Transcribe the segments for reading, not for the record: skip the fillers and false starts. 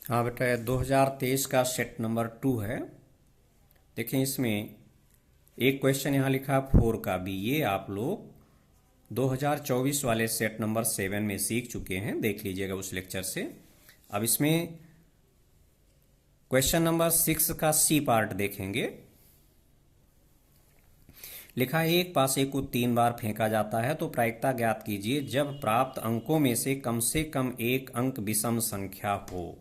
हाँ बेटा, ये 2023 का सेट नंबर 2 है। देखें, इसमें एक क्वेश्चन यहाँ लिखा 4 का भी। ये आप लोग 2024 वाले सेट नंबर 7 में सीख चुके हैं, देख लीजिएगा उस लेक्चर से। अब इसमें क्वेश्चन नंबर 6 का सी पार्ट देखेंगे। लिखा है, एक पासे को 3 बार फेंका जाता है तो प्रायिकता ज्ञात कीजिए जब प्राप्त अंकों में से कम एक अंक विषम संख्या हो।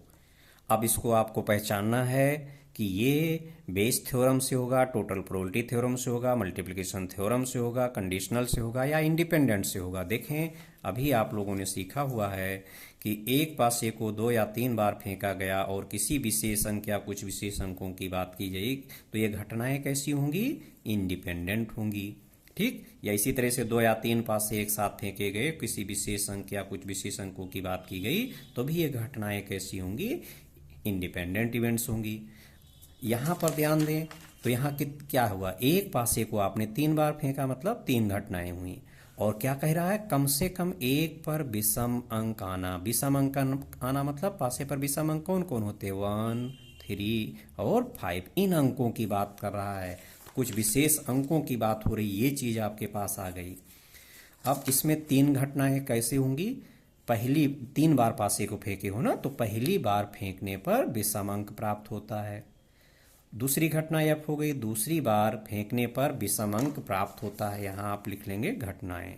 अब इसको आपको पहचानना है कि ये बेस थ्योरम से होगा, टोटल प्रोबेबिलिटी थ्योरम से होगा, मल्टीप्लिकेशन थ्योरम से होगा, कंडीशनल से होगा या इंडिपेंडेंट से होगा। देखें, अभी आप लोगों ने सीखा हुआ है कि एक पासे को 2 या 3 बार फेंका गया और किसी विशेष अंक या कुछ विशेष अंकों की बात की जाए तो ये घटनाएं कैसी होंगी? इंडिपेंडेंट होंगी। ठीक, या इसी तरह से 2 या 3 पासे एक साथ फेंके गए, किसी विशेष अंक या कुछ विशेष अंकों की बात की गई तो भी ये घटनाएं कैसी होंगी? इंडिपेंडेंट इवेंट्स होंगी। यहाँ पर ध्यान दें तो यहाँ क्या हुआ, एक पासे को आपने 3 बार फेंका मतलब 3 घटनाएं हुई। और क्या कह रहा है? कम से कम एक पर विषम अंक आना। विषम अंक आना मतलब पासे पर विषम अंक कौन कौन होते हैं? 1, 3 और 5। इन अंकों की बात कर रहा है, कुछ विशेष अंकों की बात हो रही। ये चीज आपके पास आ गई। अब इसमें 3 घटनाएं कैसे होंगी? पहली 3 बार पासे को फेंके हो ना, तो पहली बार फेंकने पर विषम अंक प्राप्त होता है। दूसरी घटना एफ हो गई, दूसरी बार फेंकने पर विषम अंक प्राप्त होता है। यहां आप लिख लेंगे घटनाएं।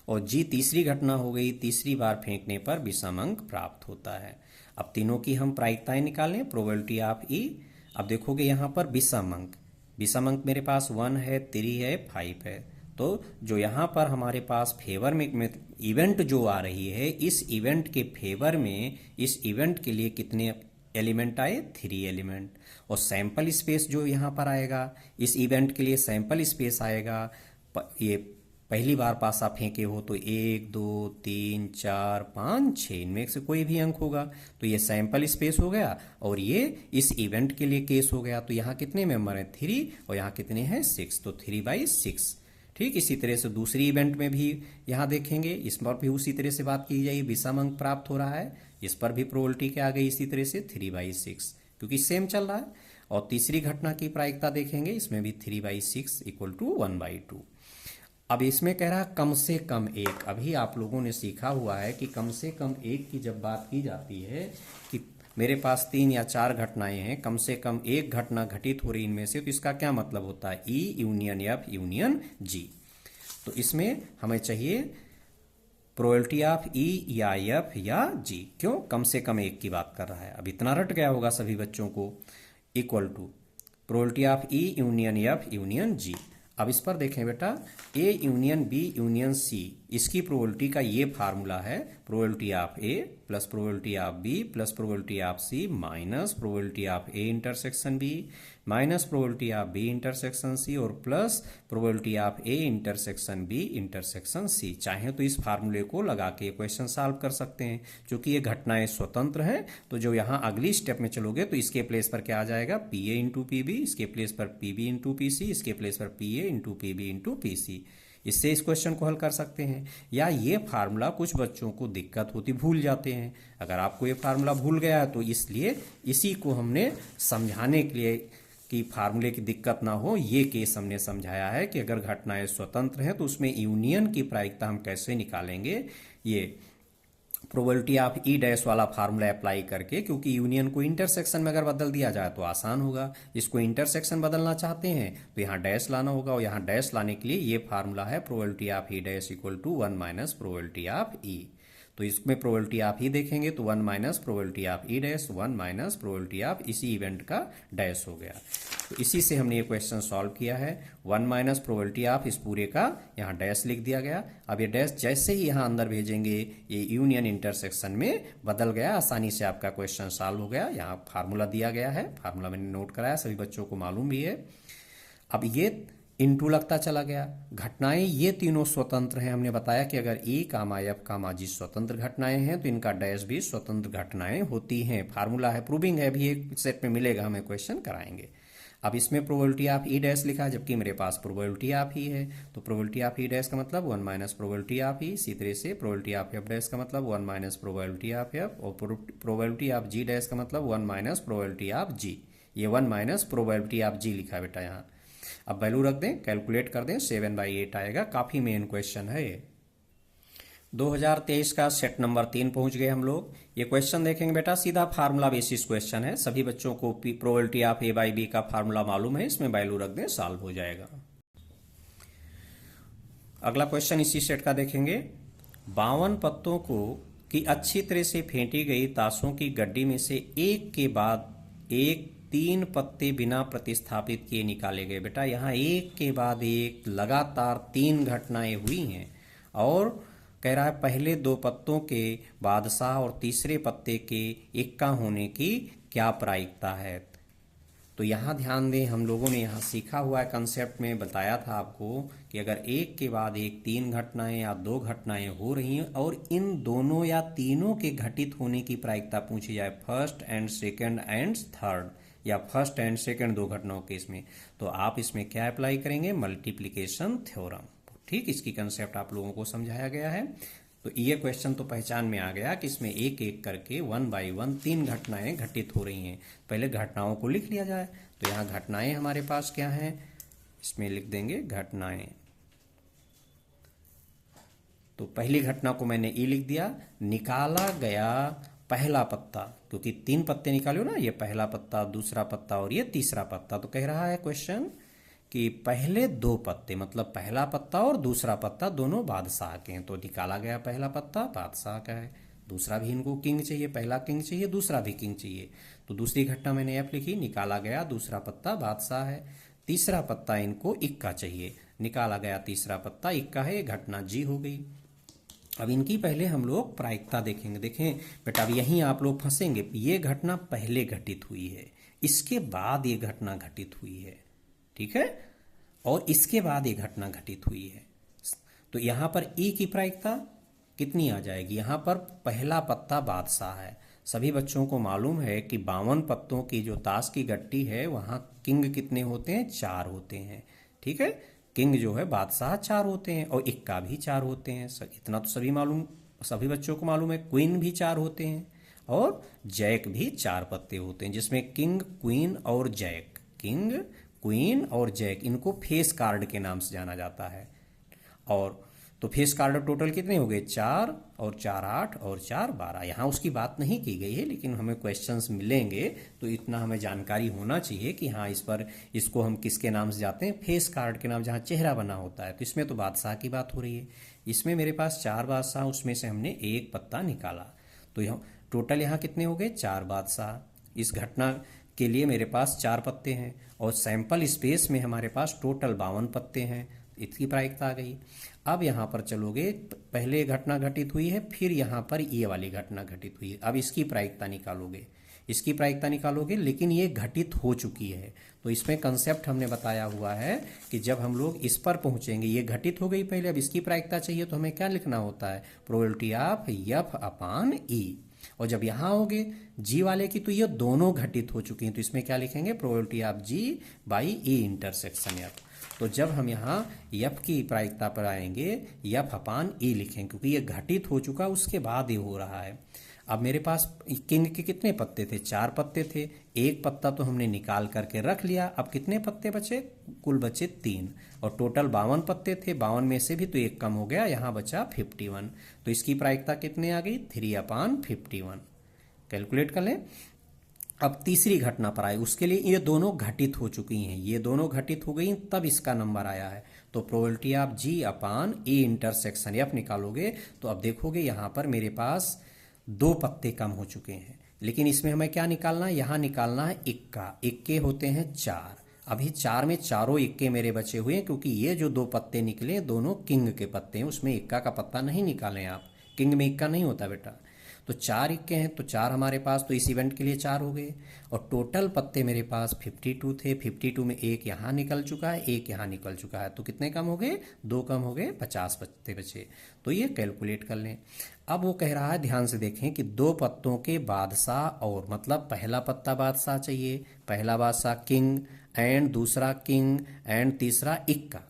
और जी तीसरी घटना हो गई, तीसरी बार फेंकने पर विषम अंक प्राप्त होता है। अब तीनों की हम प्रायिकताएं निकालें, प्रोबेबिलिटी ऑफ ई। अब देखोगे यहां पर विषम अंक मेरे पास 1 है, 3 है, 5 है। तो जो यहाँ पर हमारे पास फेवर में इवेंट जो आ रही है, इस इवेंट के फेवर में इस इवेंट के लिए कितने एलिमेंट आए? 3 एलिमेंट। और सैंपल स्पेस जो यहाँ पर आएगा, इस इवेंट के लिए सैंपल स्पेस आएगा। ये पहली बार पासा फेंके हो तो 1, 2, 3, 4, 5, 6 इनमें से कोई भी अंक होगा तो ये सैंपल स्पेस हो गया। और ये इस इवेंट के लिए केस हो गया। तो यहाँ कितने मेंबर हैं? 3। और यहाँ कितने हैं? 6। तो 3/6। ठीक, इसी तरह से दूसरी इवेंट में भी यहाँ देखेंगे, इस पर भी उसी तरह से बात की जाएगी। विषम अंक प्राप्त हो रहा है, इस पर भी प्रोबेबिलिटी क्या आ गई? इसी तरह से 3/6, क्योंकि सेम चल रहा है। और तीसरी घटना की प्रायिकता देखेंगे, इसमें भी 3/6 इक्वल टू 1/2। अब इसमें कह रहा है कम से कम एक। अभी आप लोगों ने सीखा हुआ है कि कम से कम एक की जब बात की जाती है कि मेरे पास 3 या 4 घटनाएं हैं, कम से कम एक घटना घटित हो रही इनमें से, तो इसका क्या मतलब होता है? ई यूनियन एफ यूनियन जी। तो इसमें हमें चाहिए प्रोबेबिलिटी ऑफ ई या एफ या जी। क्यों? कम से कम एक की बात कर रहा है। अब इतना रट गया होगा सभी बच्चों को। Equal to probability of E union F union G. अब इस पर देखें बेटा, A union B union C, इसकी प्रोबेबिलिटी का ये फार्मूला है probability of A plus probability of B plus probability of C minus probability of A intersection B minus probability of B intersection C और plus probability of A intersection B intersection C. चाहे तो इस फार्मूले को लगा के question solve कर सकते हैं। क्योंकि ये घटनाएं स्वतंत्र हैं, तो जो यहाँ अगली स्टेप में चलोगे तो इसके प्लेस पर क्या आ जाएगा? P A into P B, इसके प्लेस पर P B into P C, इसके प्लेस पर P A into P B into P C. इससे इस क्वेश्चन को हल कर सकते हैं। या ये फार्मूला कुछ बच्चों को दिक्कत होती, भूल जाते हैं। अगर आपको ये फार्मूला भूल गया है तो इसलिए इसी को हमने समझाने के लिए कि फार्मूले की दिक्कत ना हो, ये केस हमने समझाया है कि अगर घटनाएं स्वतंत्र हैं तो उसमें यूनियन की प्रायिकता हम कैसे निकालेंगे। ये प्रोबेबिलिटी ऑफ ई डैश वाला फार्मूला अप्लाई करके, क्योंकि यूनियन को इंटरसेक्शन में अगर बदल दिया जाए तो आसान होगा। इसको इंटरसेक्शन बदलना चाहते हैं तो यहाँ डैश लाना होगा, और यहाँ डैश लाने के लिए ये फार्मूला है probability of E dash equal to 1 minus probability of E. तो इसमें प्रोबेबिलिटी ऑफ ई देखेंगे तो 1 minus probability of E dash, 1 minus probability of इसी इवेंट का डैश हो गया। तो इसी से हमने ये क्वेश्चन सॉल्व किया है। 1 माइनस प्रोबेबिलिटी ऑफ इस पूरे का यहाँ डैश लिख दिया गया। अब ये डैश जैसे ही यहाँ अंदर भेजेंगे ये यूनियन इंटरसेक्शन में बदल गया, आसानी से आपका क्वेश्चन सॉल्व हो गया। यहाँ फार्मूला दिया गया है, फार्मूला मैंने नोट कराया, सभी बच्चों को मालूम भी है। अब ये इनटू लगता चला गया। घटनाएं ये तीनों स्वतंत्र हैं। हमने बताया कि अगर ए कामा एफ कामा जी स्वतंत्र घटनाएं हैं तो इनका डैश भी स्वतंत्र घटनाएं होती हैं। फार्मूला है, प्रूविंग है, भी एक सेट में मिलेगा, हमें क्वेश्चन कराएंगे। अब इसमें प्रोबेबिलिटी ऑफ ई डैश लिखा है, जबकि मेरे पास प्रोबेबिलिटी ऑफ ई है, तो प्रोबेबिलिटी ऑफ ई डैश का मतलब 1 माइनस प्रोबेबिलिटी ऑफ ई। इसी तरह से प्रोबेबिलिटी ऑफ एफ डैश का मतलब 1 माइनस प्रोबेबिलिटी ऑफ एफ, और प्रोबेबिलिटी ऑफ जी डैश का मतलब 1 माइनस प्रोबेबिलिटी ऑफ जी। ये 1 माइनस प्रोबेबिलिटी ऑफ जी लिखा है बेटा यहाँ। अब वैल्यू रख दें, कैलकुलेट कर दें, 7/8 आएगा। काफ़ी मेन क्वेश्चन है ये। 2023 का सेट नंबर 3 पहुंच गए हम लोग। ये क्वेश्चन देखेंगे बेटा, सीधा फार्मूला बेसिस क्वेश्चन है। सभी बच्चों को probability of A by B का फार्मूला मालूम है, इसमें वैल्यू रख दें, सॉल्व हो जाएगा। अगला क्वेश्चन इसी सेट का देखेंगे। 52 पत्तों को की अच्छी तरह से फेंटी गई ताशों की गड्डी में से एक के बाद एक 3 पत्ते बिना प्रतिस्थापित किए निकाले गए। बेटा यहाँ एक के बाद एक लगातार 3 घटनाएं हुई हैं, और कह रहा है पहले 2 पत्तों के बादशाह और तीसरे पत्ते के इक्का होने की क्या प्रायिकता है। तो यहाँ ध्यान दें, हम लोगों ने यहाँ सीखा हुआ है, कंसेप्ट में बताया था आपको कि अगर एक के बाद एक 3 घटनाएं या 2 घटनाएं हो रही हैं और इन दोनों या तीनों के घटित होने की प्रायिकता पूछी जाए, first and second and third, या फर्स्ट एंड सेकंड 2 घटनाओं के इसमें, तो आप इसमें क्या अप्लाई करेंगे, मल्टीप्लिकेशन थ्योरम। ठीक, इसकी कंसेप्ट आप लोगों को समझाया गया है। तो ये क्वेश्चन तो पहचान में आ गया कि इसमें एक एक करके 1 बाई 1 3 घटनाएं घटित हो रही हैं। पहले घटनाओं को लिख लिया जाए, तो यहाँ घटनाएं हमारे पास क्या हैं, इसमें लिख देंगे घटनाएं। तो पहली घटना को मैंने ई लिख दिया। निकाला गया पहला पत्ता, क्योंकि 3 पत्ते निकाले हो ना, ये पहला पत्ता, दूसरा पत्ता और ये तीसरा पत्ता। तो कह रहा है क्वेश्चन कि पहले 2 पत्ते, मतलब पहला पत्ता और दूसरा पत्ता दोनों बादशाह के हैं। तो निकाला गया पहला पत्ता बादशाह का है, दूसरा भी इनको किंग चाहिए, पहला किंग चाहिए, दूसरा भी किंग चाहिए। तो दूसरी घटना मैंने एफ लिखी, निकाला गया दूसरा पत्ता बादशाह है, तीसरा पत्ता इनको इक्का चाहिए, निकाला गया तीसरा पत्ता इक्का है, ये घटना जी हो गई। अब इनकी पहले हम लोग प्रायिकता देखेंगे। देखें बेटा, अब यहीं आप लोग फंसेंगे। ये घटना पहले घटित हुई है, इसके बाद ये घटना घटित हुई है, ठीक है, और इसके बाद ये घटना घटित हुई है। तो यहां पर ई की प्रायिकता कितनी आ जाएगी, यहां पर पहला पत्ता बादशाह है। सभी बच्चों को मालूम है कि 52 पत्तों की जो ताश की गट्टी है, वहां किंग कितने होते हैं, 4 होते हैं, ठीक है। किंग जो है बादशाह 4 होते हैं, और इक्का भी 4 होते हैं। इतना तो सभी बच्चों को मालूम है। क्वीन भी 4 होते हैं, और जैक भी 4 पत्ते होते हैं, जिसमें किंग, क्वीन और जैक, किंग, क्वीन और जैक, इनको फेस कार्ड के नाम से जाना जाता है। और तो फेस कार्ड टोटल कितने हो गए, 4 और 4 8 और 4 12। यहाँ उसकी बात नहीं की गई है, लेकिन हमें क्वेश्चंस मिलेंगे तो इतना हमें जानकारी होना चाहिए कि हाँ, इसको हम किसके नाम से जाते हैं, फेस कार्ड के नाम, जहाँ चेहरा बना होता है। तो इसमें तो बादशाह की बात हो रही है। इसमें मेरे पास 4 बादशाह, उसमें से हमने एक पत्ता निकाला, तो यहाँ टोटल यहाँ कितने हो गए, 4 बादशाह। इस घटना के लिए मेरे पास 4 पत्ते हैं, और सैंपल स्पेस में हमारे पास टोटल 52 पत्ते हैं। इसकी प्रायिकता आ गई। अब यहाँ पर चलोगे, पहले घटना घटित हुई है, फिर यहाँ पर ये वाली घटना घटित हुई है। अब इसकी प्रायिकता निकालोगे, लेकिन ये घटित हो चुकी है। तो इसमें कंसेप्ट हमने बताया हुआ है कि जब हम लोग इस पर पहुंचेंगे, ये घटित हो गई पहले, अब इसकी प्रायिकता चाहिए, तो हमें क्या लिखना होता है, प्रोबेबिलिटी ऑफ एफ अपॉन ई। और जब यहाँ होगे जी वाले की, तो ये दोनों घटित हो चुकी हैं, तो इसमें क्या लिखेंगे, probability of G by E intersection F. तो जब हम यहाँ एफ की प्रायिकता पर आएंगे, एफ अपान ई लिखेंगे, क्योंकि ये घटित हो चुका, उसके बाद ये हो रहा है। अब मेरे पास किंग के कितने पत्ते थे, 4 पत्ते थे, एक पत्ता तो हमने निकाल करके रख लिया। अब कितने पत्ते बचे, कुल बचे 3, और टोटल 52 पत्ते थे, 52 में से भी तो एक कम हो गया, यहाँ बचा 51। तो इसकी प्रायिकता कितने आ गई, 3/51। कैलकुलेट कर लें। अब तीसरी घटना पर आए, उसके लिए ये दोनों घटित हो चुकी हैं, ये दोनों घटित हो गई, तब इसका नंबर आया है। तो probability of G upon A intersection F निकालोगे, तो अब देखोगे यहाँ पर मेरे पास 2 पत्ते कम हो चुके हैं, लेकिन इसमें हमें क्या निकालना है, यहाँ निकालना है इक्का। इक्के होते हैं 4, अभी 4 में चारों इक्के मेरे बचे हुए हैं, क्योंकि ये जो 2 पत्ते निकले दोनों किंग के पत्ते हैं, उसमें इक्का का पत्ता नहीं निकालें आप, किंग में इक्का नहीं होता बेटा। तो 4 इक्के हैं तो 4 हमारे पास, तो इस इवेंट के लिए 4 हो गए। और टोटल पत्ते मेरे पास 52 थे, 52 में एक यहाँ निकल चुका है, एक यहाँ निकल चुका है, तो कितने कम हो गए, 2 कम हो गए, 50 पत्ते बचे। तो ये कैलकुलेट कर लें। अब वो कह रहा है, ध्यान से देखें कि 2 पत्तों के बादशाह और, मतलब पहला पत्ता बादशाह चाहिए, पहला बादशाह किंग एंड दूसरा किंग एंड तीसरा इक्का,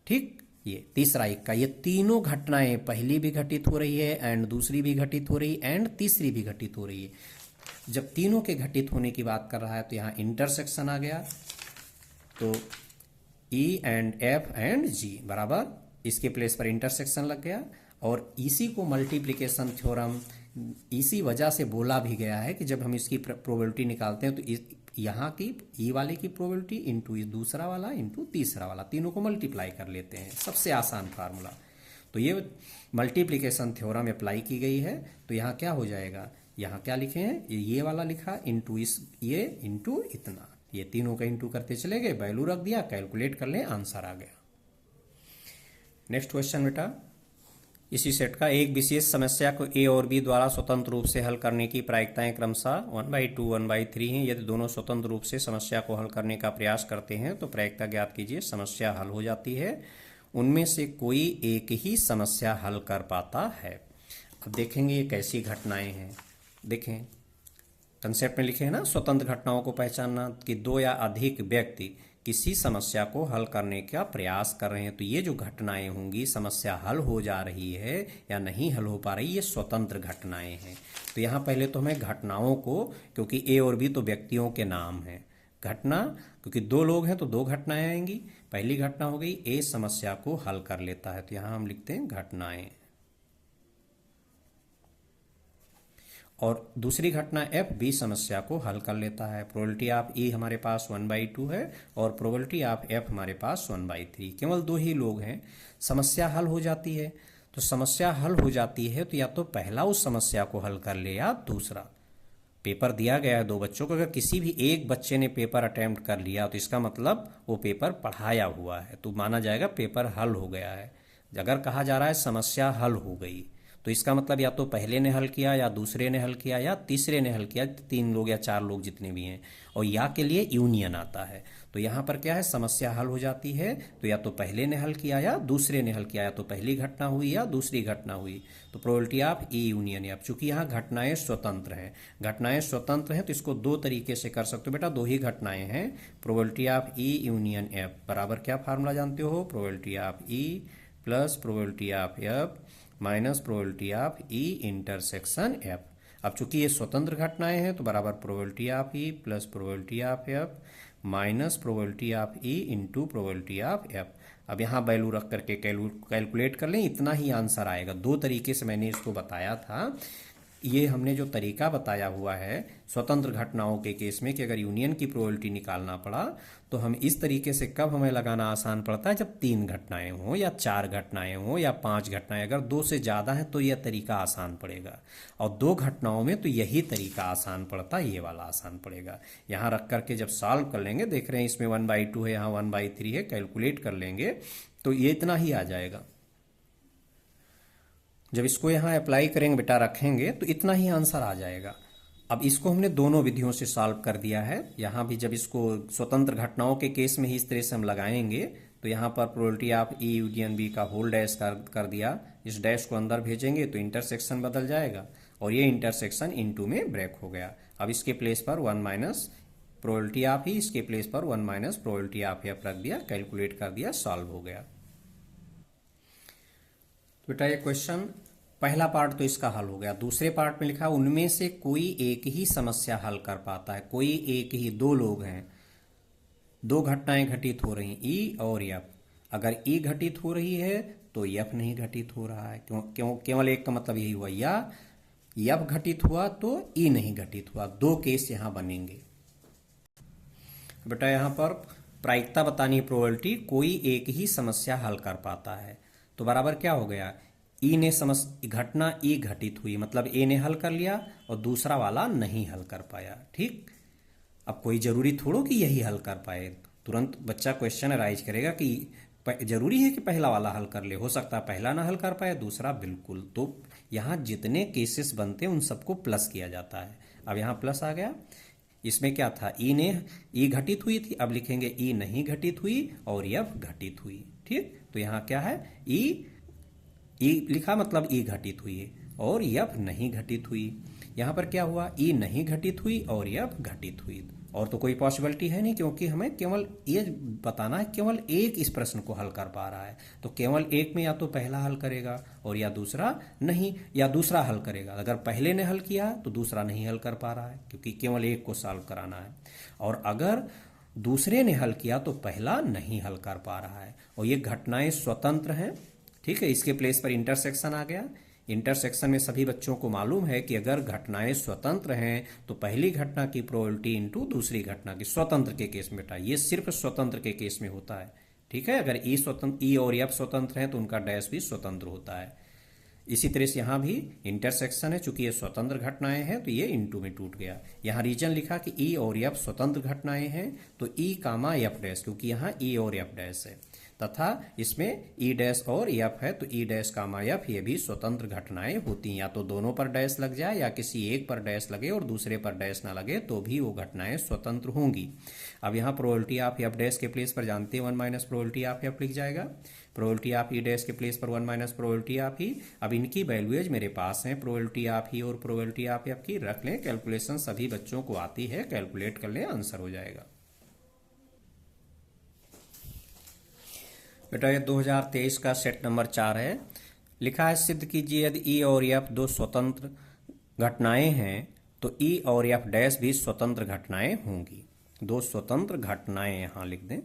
ठीक, ये तीसरा इक्का, ये तीनों घटनाएं, पहली भी घटित हो रही है एंड दूसरी भी घटित हो रही एंड तीसरी भी घटित हो रही है। जब तीनों के घटित होने की बात कर रहा है तो यहाँ इंटरसेक्शन आ गया, तो ई एंड एफ एंड जी बराबर, इसके प्लेस पर इंटरसेक्शन लग गया। और इसी को मल्टीप्लिकेशन थ्योरम इसी वजह से बोला भी गया है कि जब हम इसकी प्रोबेबिलिटी निकालते हैं तो यहाँ की ई वाले की प्रोबेबिलिटी इंटू दूसरा वाला इंटू तीसरा वाला, तीनों को मल्टीप्लाई कर लेते हैं, सबसे आसान फार्मूला। तो ये मल्टीप्लिकेशन थ्योरम अप्लाई की गई है। तो यहाँ क्या हो जाएगा, यहाँ क्या लिखे हैं, ये वाला लिखा इंटू इस, ये इंटू इतना, ये तीनों का इंटू करते चले गए, वैल्यू रख दिया, कैलकुलेट कर लें, आंसर आ गया। नेक्स्ट क्वेश्चन बेटा, इसी सेट का एक विशेष समस्या को ए और बी द्वारा स्वतंत्र रूप से हल करने की प्रायिकताएं क्रमशः 1/2 1/3 हैं। यदि दोनों स्वतंत्र रूप से समस्या को हल करने का प्रयास करते हैं तो प्रायिकता ज्ञात कीजिए। समस्या हल हो जाती है, उनमें से कोई एक ही समस्या हल कर पाता है। अब देखेंगे ये कैसी घटनाएं हैं। देखें कंसेप्ट में लिखे हैं ना, स्वतंत्र घटनाओं को पहचानना, कि 2 या अधिक व्यक्ति किसी समस्या को हल करने का प्रयास कर रहे हैं। तो ये जो घटनाएं होंगी, समस्या हल हो जा रही है या नहीं हल हो पा रही, ये स्वतंत्र घटनाएं हैं। तो यहाँ पहले तो हमें घटनाओं को, क्योंकि ए और बी तो व्यक्तियों के नाम हैं, घटना क्योंकि 2 लोग हैं तो 2 घटनाएं आएंगी। पहली घटना हो गई, ए समस्या को हल कर लेता है, तो यहाँ हम लिखते हैं घटनाएं। और दूसरी घटना एफ बी समस्या को हल कर लेता है। प्रोबेबिलिटी ऑफ ई हमारे पास 1/2 है और प्रोबेबिलिटी ऑफ एफ हमारे पास 1/3। केवल 2 ही लोग हैं, समस्या हल हो जाती है। तो समस्या हल हो जाती है तो या तो पहला उस समस्या को हल कर ले या दूसरा। पेपर दिया गया है 2 बच्चों को, अगर किसी भी एक बच्चे ने पेपर अटेम्प्ट कर लिया तो इसका मतलब वो पेपर पढ़ाया हुआ है, तो माना जाएगा पेपर हल हो गया है। अगर कहा जा रहा है समस्या हल हो गई तो इसका मतलब या तो पहले ने हल किया या दूसरे ने हल किया या तीसरे ने हल किया, 3 लोग या 4 लोग जितने भी हैं। और या के लिए यूनियन आता है। तो यहाँ पर क्या है, समस्या हल हो जाती है तो या तो पहले ने हल किया या दूसरे ने हल किया, या तो पहली घटना हुई या दूसरी घटना हुई। तो probability of E union F, चूंकि यहाँ घटनाएं स्वतंत्र हैं, घटनाएं स्वतंत्र हैं तो इसको 2 तरीके से कर सकते हो बेटा, 2 ही घटनाएं हैं। Probability of E union F बराबर क्या फार्मूला जानते हो, probability of E plus probability of F minus probability of E intersection F. अब चूंकि ये स्वतंत्र घटनाएं हैं तो बराबर probability of E plus probability of F minus probability of E into probability of F. अब यहाँ वैल्यू रख करके कैलकुलेट कर लें, इतना ही आंसर आएगा। 2 तरीके से मैंने इसको बताया था। ये हमने जो तरीका बताया हुआ है स्वतंत्र घटनाओं के केस में कि अगर यूनियन की प्रोबेबिलिटी निकालना पड़ा तो हम इस तरीके से कब हमें लगाना आसान पड़ता है, जब 3 घटनाएं हों या 4 घटनाएं हों या 5 घटनाएं। अगर 2 से ज़्यादा है तो यह तरीका आसान पड़ेगा, और 2 घटनाओं में तो यही तरीका आसान पड़ता है, ये वाला आसान पड़ेगा। यहाँ रख करके जब सॉल्व कर लेंगे, देख रहे हैं इसमें 1/2 है, यहाँ 1/3 है, कैलकुलेट कर लेंगे तो ये इतना ही आ जाएगा। जब इसको यहाँ अप्लाई करेंगे बेटा, रखेंगे तो इतना ही आंसर आ जाएगा। अब इसको हमने दोनों विधियों से सॉल्व कर दिया है। यहाँ भी जब इसको स्वतंत्र घटनाओं के केस में ही इस तरह से हम लगाएंगे तो यहाँ पर probability of E union B का होल डैश कर दिया, इस डैश को अंदर भेजेंगे तो इंटरसेक्शन बदल जाएगा और ये इंटरसेक्शन इनटू में ब्रेक हो गया। अब इसके प्लेस पर 1 माइनस प्रोबेबिलिटी ऑफ ई, इसके प्लेस पर 1 माइनस प्रोबेबिलिटी ऑफ एफ रख दिया, कैलकुलेट कर दिया, सॉल्व हो गया। बेटा ये क्वेश्चन पहला पार्ट तो इसका हल हो गया। दूसरे पार्ट में लिखा उनमें से कोई एक ही समस्या हल कर पाता है। कोई एक ही, 2 लोग हैं, 2 घटनाएं घटित हो रही, ई और एफ। अगर ई घटित हो रही है तो एफ नहीं घटित हो रहा है। क्यों? केवल एक का मतलब यही हुआ, या एफ घटित हुआ तो ई नहीं घटित हुआ। 2 केस यहां बनेंगे। बेटा यहां पर प्रायिकता बतानी है, प्रोबेबिलिटी कोई एक ही समस्या हल कर पाता है। तो बराबर क्या हो गया, ई ने घटना ई घटित हुई, मतलब ए ने हल कर लिया और दूसरा वाला नहीं हल कर पाया। ठीक, अब कोई जरूरी थोड़ो कि यही हल कर पाए। तुरंत बच्चा क्वेश्चन अराइज करेगा कि जरूरी है कि पहला वाला हल कर ले, हो सकता है पहला ना हल कर पाए, दूसरा बिल्कुल। तो यहाँ जितने केसेस बनते हैं उन सबको प्लस किया जाता है। अब यहाँ प्लस आ गया, इसमें क्या था, ई घटित हुई थी, अब लिखेंगे ई नहीं घटित हुई और एफ घटित हुई। ठीक, तो यहाँ क्या है, ई लिखा मतलब ई घटित हुई और एफ नहीं घटित हुई। यहाँ पर क्या हुआ, ई नहीं घटित हुई और एफ घटित हुई, और तो कोई पॉसिबिलिटी है नहीं, क्योंकि हमें केवल ये बताना है, केवल एक इस प्रश्न को हल कर पा रहा है। तो केवल एक में या तो पहला हल करेगा और या दूसरा नहीं, या दूसरा हल करेगा। अगर पहले ने हल किया तो दूसरा नहीं हल कर पा रहा है, क्योंकि केवल एक को सॉल्व कराना है। और अगर दूसरे ने हल किया तो पहला नहीं हल कर पा रहा है। और ये घटनाएं स्वतंत्र हैं। ठीक है, इसके प्लेस पर इंटरसेक्शन आ गया। इंटरसेक्शन में सभी बच्चों को मालूम है कि अगर घटनाएं स्वतंत्र हैं तो पहली घटना की प्रोबेबिलिटी इनटू दूसरी घटना की, स्वतंत्र के केस में बेटा, ये सिर्फ स्वतंत्र के केस में होता है। ठीक है, अगर ई और एफ स्वतंत्र हैं तो उनका डैश भी स्वतंत्र होता है। इसी तरह से यहाँ भी इंटरसेक्शन है, चूंकि ये स्वतंत्र घटनाएं हैं तो ये इनटू में टूट गया। यहाँ रीजन लिखा कि ई और एफ स्वतंत्र घटनाएं हैं तो ई कामा एफ डैश, क्योंकि यहाँ ई और एफ डैश है, तथा इसमें ई डैश और एफ है तो ई डैश कामा एफ, ये भी स्वतंत्र घटनाएं होती हैं। या तो दोनों पर डैश लग जाए या किसी एक पर डैश लगे और दूसरे पर डैश ना लगे तो भी वो घटनाएं स्वतंत्र होंगी। अब यहाँ प्रोबेबिलिटी ऑफ एफ डैश के प्लेस पर जानते हैं 1 माइनस प्रोबेबिलिटी ऑफ एफ लिख जाएगा, प्रोबेबिलिटी ऑफ ई डैश के प्लेस पर 1 माइनस प्रोबेबिलिटी ऑफ ई। अब इनकी वैल्यूज मेरे पास हैं, प्रोबेबिलिटी ऑफ ई और प्रोबेबिलिटी ऑफ एफ की रख लें, कैलकुलेशन सभी बच्चों को आती है, कैलकुलेट कर लें, आंसर हो जाएगा। बेटा ये 2023 का सेट नंबर 4 है। लिखा है सिद्ध कीजिए यदि ई और एफ दो स्वतंत्र घटनाएं हैं तो ई और एफ डैश भी स्वतंत्र घटनाएं होंगी। दो स्वतंत्र घटनाएं यहाँ लिख दें,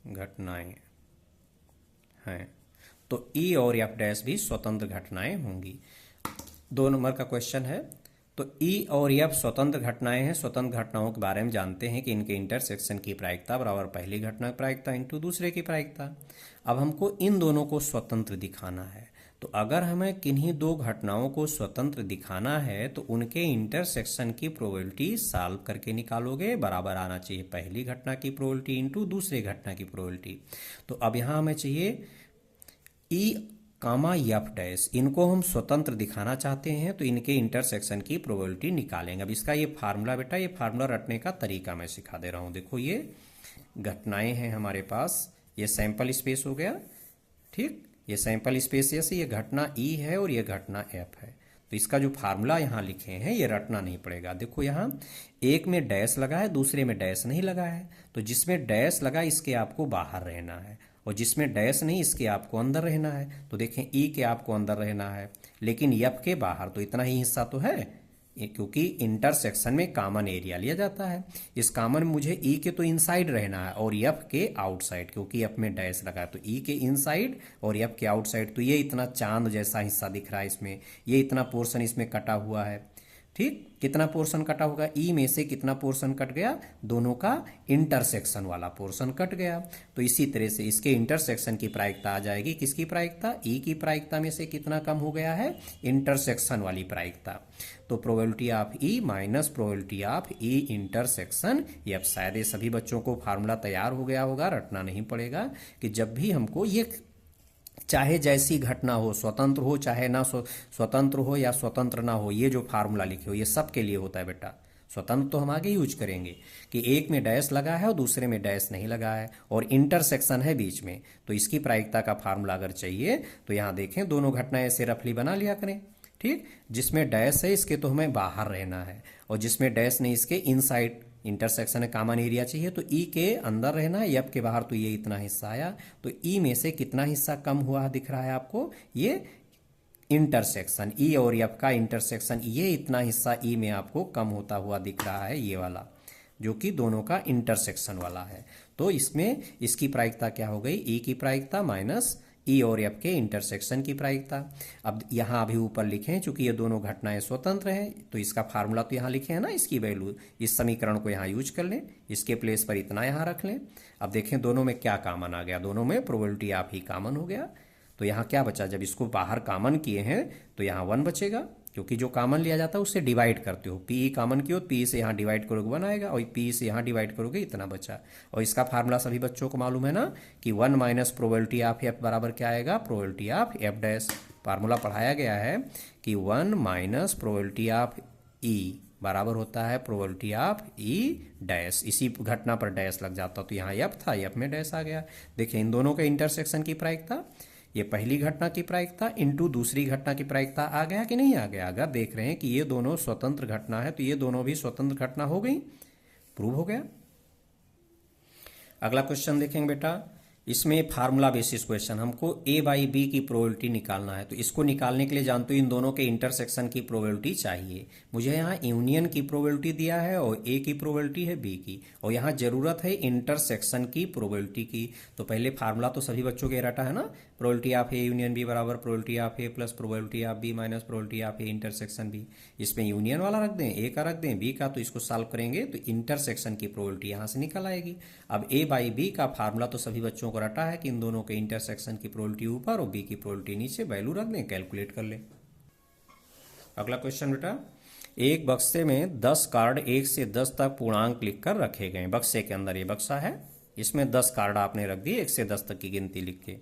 घटनाएं हैं तो ई और एफ डैश भी स्वतंत्र घटनाएं होंगी। 2 नंबर का क्वेश्चन है, तो ई और एफ स्वतंत्र घटनाएं हैं। स्वतंत्र घटनाओं के बारे में जानते हैं कि इनके इंटरसेक्शन की प्रायिकता बराबर पहली घटना की प्रायिकता इंटू दूसरे की प्रायिकता। अब हमको इन दोनों को स्वतंत्र दिखाना है, तो अगर हमें किन्हीं दो घटनाओं को स्वतंत्र दिखाना है तो उनके इंटरसेक्शन की प्रोबेबिलिटी सॉल्व करके निकालोगे, बराबर आना चाहिए पहली घटना की प्रोबेबिलिटी इंटू दूसरे घटना की प्रोबेबिलिटी। तो अब यहाँ हमें चाहिए ई कामा एफ डैश, इनको हम स्वतंत्र दिखाना चाहते हैं तो इनके इंटरसेक्शन की प्रोबेबिलिटी निकालेंगे। अब इसका ये फार्मूला बेटा, ये फार्मूला रटने का तरीका मैं सिखा दे रहा हूँ। देखो ये घटनाएं हैं हमारे पास, ये सैंपल स्पेस हो गया। ठीक, ये सैंपल स्पेस जैसे ये घटना ई है और ये घटना एफ है, तो इसका जो फार्मूला यहाँ लिखे हैं ये रटना नहीं पड़ेगा। देखो यहाँ एक में डैश लगा है, दूसरे में डैश नहीं लगा है, तो जिसमें डैश लगा इसके आपको बाहर रहना है और जिसमें डैश नहीं इसके आपको अंदर रहना है। तो देखें ई के आपको अंदर रहना है लेकिन एफ के बाहर, तो इतना ही हिस्सा तो है, क्योंकि इंटरसेक्शन में कॉमन एरिया लिया जाता है। इस कॉमन में मुझे ई के तो इनसाइड रहना है और एफ के आउटसाइड, क्योंकि एफ में डैश लगा है तो ई के इनसाइड और एफ के आउटसाइड। तो ये इतना चांद जैसा हिस्सा दिख रहा है इसमें, ये इतना पोर्शन इसमें कटा हुआ है। ठीक, कितना पोर्शन कटा होगा, ई में से कितना पोर्शन कट गया, दोनों का इंटरसेक्शन वाला पोर्शन कट गया। तो इसी तरह से इसके इंटरसेक्शन की प्रायिकता आ जाएगी, किसकी प्रायिकता, ई की प्रायिकता में से कितना कम हो गया है, इंटरसेक्शन वाली प्रायिकता। तो probability of E minus probability of E intersection F. शायद ये सभी बच्चों को फार्मूला तैयार हो गया होगा, रटना नहीं पड़ेगा कि जब भी हमको ये चाहे जैसी घटना हो, स्वतंत्र हो चाहे ना स्वतंत्र हो या स्वतंत्र ना हो, ये जो फार्मूला लिखे हो ये सब के लिए होता है बेटा। स्वतंत्र तो हम आगे यूज करेंगे कि एक में डैश लगा है और दूसरे में डैश नहीं लगा है और इंटरसेक्शन है बीच में, तो इसकी प्रायिकता का फार्मूला अगर चाहिए तो यहाँ देखें दोनों घटनाएं ऐसे रफली बना लिया करें। ठीक, जिसमें डैश है इसके तो हमें बाहर रहना है और जिसमें डैश नहीं इसके इनसाइड, इंटरसेक्शन है कॉमन एरिया चाहिए तो ई के अंदर रहना है, एफ के बाहर, तो ये इतना हिस्सा आया। तो ई में से कितना हिस्सा कम हुआ दिख रहा है आपको, ये इंटरसेक्शन ई और एफ का इंटरसेक्शन, ये इतना हिस्सा ई में आपको कम होता हुआ दिख रहा है, ये वाला जो कि दोनों का इंटरसेक्शन वाला है। तो इसमें इसकी प्रायिकता क्या हो गई, ई की प्रायिकता माइनस ई और एफ के इंटरसेक्शन की प्रायिकता। अब यहाँ अभी ऊपर लिखें चूंकि ये दोनों घटनाएं स्वतंत्र हैं तो इसका फार्मूला तो यहाँ लिखे हैं ना, इसकी वैल्यू, इस समीकरण को यहाँ यूज कर लें, इसके प्लेस पर इतना यहाँ रख लें। अब देखें दोनों में क्या कॉमन आ गया, दोनों में प्रोबेबिलिटी ऑफ ही कॉमन हो गया। तो यहाँ क्या बचा, जब इसको बाहर कॉमन किए हैं तो यहाँ 1 बचेगा, क्योंकि जो कॉमन लिया जाता है उससे डिवाइड करते हो, पी कॉमन की हो, पी से यहाँ डिवाइड करोगे 1 आएगा और पी से यहाँ डिवाइड करोगे इतना बचा। और इसका फार्मूला सभी बच्चों को मालूम है ना कि 1 माइनस प्रोबेबिलिटी ऑफ एफ बराबर क्या आएगा, probability of F dash. Formula पढ़ाया गया है कि 1 माइनस प्रोबेबिलिटी ऑफ ई बराबर होता है प्रोबेबिलिटी ऑफ ई डैश। इसी घटना पर डैश लग जाता तो यहाँ एफ था, एफ में डैश आ गया। देखिए इन दोनों के इंटरसेक्शन की प्रायिकता, ये पहली घटना की प्रायिकता इनटू दूसरी घटना की प्रायिकता आ गया कि नहीं आ गया। अगर देख रहे हैं कि ये दोनों स्वतंत्र घटना है तो ये दोनों भी स्वतंत्र घटना हो गई, प्रूव हो गया। अगला क्वेश्चन देखेंगे बेटा, इसमें फार्मूला बेसिस क्वेश्चन, हमको ए बाई बी की प्रोबेबिलिटी निकालना है। तो इसको निकालने के लिए जानते हो इन दोनों के इंटरसेक्शन की प्रोबेबिलिटी चाहिए। मुझे यहाँ यूनियन की प्रोबेबिलिटी दिया है और ए की प्रोबेबिलिटी है बी की, और यहाँ जरूरत है इंटरसेक्शन की प्रोबेबिलिटी की। तो पहले फार्मूला तो सभी बच्चों के रटा है ना, probability of A union B बराबर probability of A plus probability of B minus probability of A intersection B. इसमें यूनियन वाला रख दें, ए का रख दें, बी का, तो इसको सॉल्व करेंगे तो इंटरसेक्शन की प्रोबेबिलिटी यहाँ से निकल आएगी। अब ए बाई बी का फार्मूला तो सभी बच्चों को रटा है कि इन दोनों के इंटरसेक्शन की प्रोबेबिलिटी ऊपर और बी की प्रोबेबिलिटी नीचे, वैल्यू रख दें, कैलकुलेट कर लें। अगला क्वेश्चन बेटा, एक बक्से में 10 कार्ड 1 से 10 तक पूर्णांक लिखकर रखे गए। बक्से के अंदर ये बक्सा है, इसमें 10 कार्ड आपने रख दिए 1 से 10 तक की गिनती लिख के,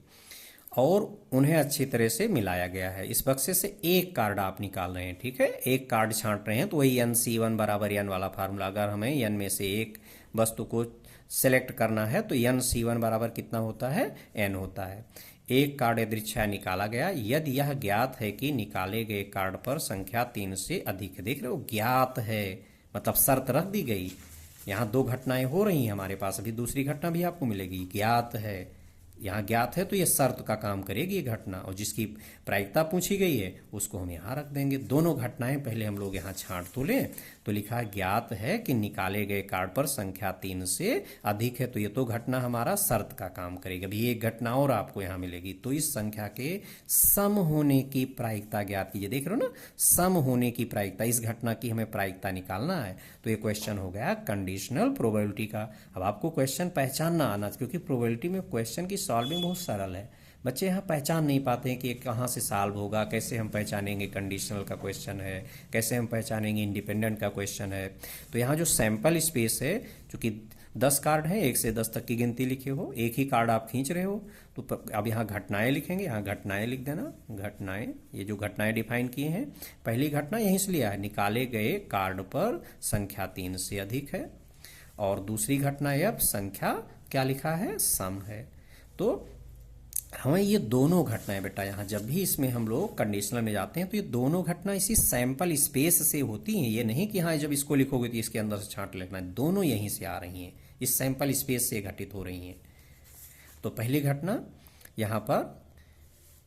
और उन्हें अच्छी तरह से मिलाया गया है। इस बक्से से एक कार्ड आप निकाल रहे हैं, ठीक है, एक कार्ड छांट रहे हैं, तो वही एन सी वन बराबर एन वाला फार्मूला। अगर हमें एन में से एक वस्तु को सेलेक्ट करना है तो एन सी वन बराबर कितना होता है, एन होता है। एक कार्ड यदृच्छा निकाला गया यदि यह ज्ञात है कि निकाले गए कार्ड पर संख्या 3 से अधिक है। देख रहे हो, ज्ञात है मतलब शर्त रख दी गई। यहाँ 2 घटनाएं हो रही हैं हमारे पास, अभी दूसरी घटना भी आपको मिलेगी। ज्ञात है, यहाँ ज्ञात है तो ये शर्त का काम करेगी ये घटना, और जिसकी प्रायिकता पूछी गई है उसको हम यहाँ रख देंगे। दोनों घटनाएं पहले हम लोग यहाँ छांट तो लें। तो लिखा है ज्ञात है कि निकाले गए कार्ड पर संख्या 3 से अधिक है, तो ये तो घटना हमारा शर्त का काम करेगी। अभी एक घटना और आपको यहाँ मिलेगी, तो इस संख्या के सम होने की प्रायिकता ज्ञात कीजिए। देख रहे हो ना, सम होने की प्रायिकता, इस घटना की हमें प्रायिकता निकालना है। तो ये क्वेश्चन हो गया कंडीशनल प्रोबेबिलिटी का। अब आपको क्वेश्चन पहचानना आना, क्योंकि प्रोबेबिलिटी में क्वेश्चन की सॉल्विंग बहुत सरल है। बच्चे यहाँ पहचान नहीं पाते हैं कि कहाँ से सॉल्व होगा, कैसे हम पहचानेंगे कंडीशनल का क्वेश्चन है, कैसे हम पहचानेंगे इंडिपेंडेंट का क्वेश्चन है। तो यहाँ जो सैंपल स्पेस है, चूंकि 10 कार्ड है 1 से 10 तक की गिनती लिखे हो, एक ही कार्ड आप खींच रहे हो, तो अब यहाँ घटनाएं लिखेंगे, यहाँ घटनाएं लिख देना। घटनाएं, ये जो घटनाएं डिफाइन किए हैं, पहली घटना यहीं से लिया है, निकाले गए कार्ड पर संख्या 3 से अधिक है, और दूसरी घटना अब संख्या क्या लिखा है, सम है। तो हमें ये दोनों घटनाएं बेटा, यहाँ जब भी इसमें हम लोग कंडीशनल में जाते हैं तो ये दोनों घटना इसी सैंपल स्पेस से होती हैं। ये नहीं कि हाँ जब इसको लिखोगे तो इसके अंदर से छांट लिखना है, दोनों यहीं से आ रही हैं, इस सैंपल स्पेस से घटित हो रही हैं। तो पहली घटना यहाँ पर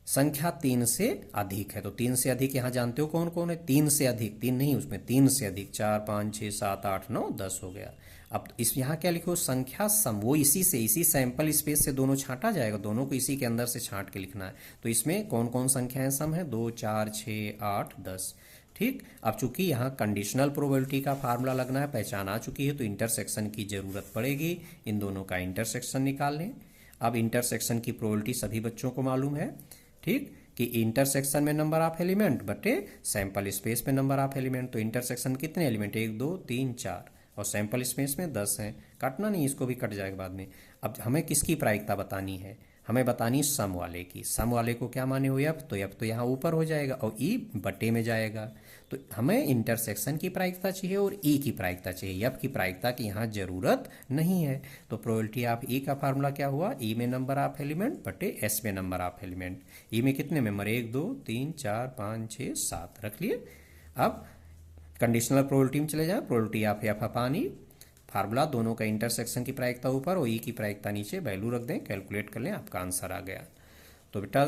संख्या 3 से अधिक है, तो 3 से अधिक यहाँ जानते हो कौन कौन है, 3 से अधिक, 3 नहीं उसमें 3 से अधिक 4 5 6 7 8 9 10 हो गया। अब इस यहाँ क्या लिखो, संख्या सम, वो इसी से, इसी सैंपल स्पेस से दोनों छांटा जाएगा, दोनों को इसी के अंदर से छांट के लिखना है। तो इसमें कौन कौन संख्याएं सम है, 2 4 6 8 10, ठीक। अब चूंकि यहाँ कंडीशनल प्रोबेबिलिटी का फार्मूला लगना है, पहचान आ चुकी है, तो इंटरसेक्शन की जरूरत पड़ेगी, इन दोनों का इंटरसेक्शन निकाल लें। अब इंटरसेक्शन की प्रोबेबिलिटी सभी बच्चों को मालूम है, ठीक, कि इंटरसेक्शन में नंबर ऑफ एलिमेंट बटे सैंपल स्पेस में नंबर ऑफ एलिमेंट। तो इंटरसेक्शन कितने एलिमेंट, 1 2 3 4, और सैंपल स्पेस में 10 हैं। काटना नहीं, इसको भी कट जाएगा बाद में। अब हमें किसकी प्रायिकता बतानी है, हमें बतानी सम वाले की। सम वाले को क्या माने हो, एफ, तो एफ तो यहाँ ऊपर हो जाएगा और ई बटे में जाएगा। तो हमें इंटरसेक्शन की प्रायिकता चाहिए और ई की प्रायिकता चाहिए, एफ की प्रायिकता की यहाँ जरूरत नहीं है। तो प्रोबेबिलिटी ऑफ ई का फार्मूला क्या हुआ, ई में नंबर ऑफ एलिमेंट बटे एस में नंबर ऑफ एलिमेंट। ई में कितने मेंबर, 1 2 3 4 5 6 7 रख लिए। अब कंडीशनल प्रोबेबिलिटी में चले जाए, probability of F upon E, formula दोनों का इंटरसेक्शन की प्रायिकता ऊपर और ई की प्रायिकता नीचे, वैल्यू रख दें, कैलकुलेट कर लें, आपका आंसर आ गया। तो बेटा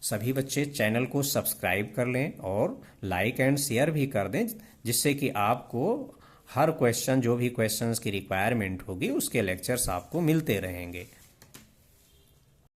सभी बच्चे चैनल को सब्सक्राइब कर लें और लाइक एंड शेयर भी कर दें, जिससे कि आपको हर क्वेश्चन, जो भी क्वेश्चंस की रिक्वायरमेंट होगी उसके लेक्चर्स आपको मिलते रहेंगे।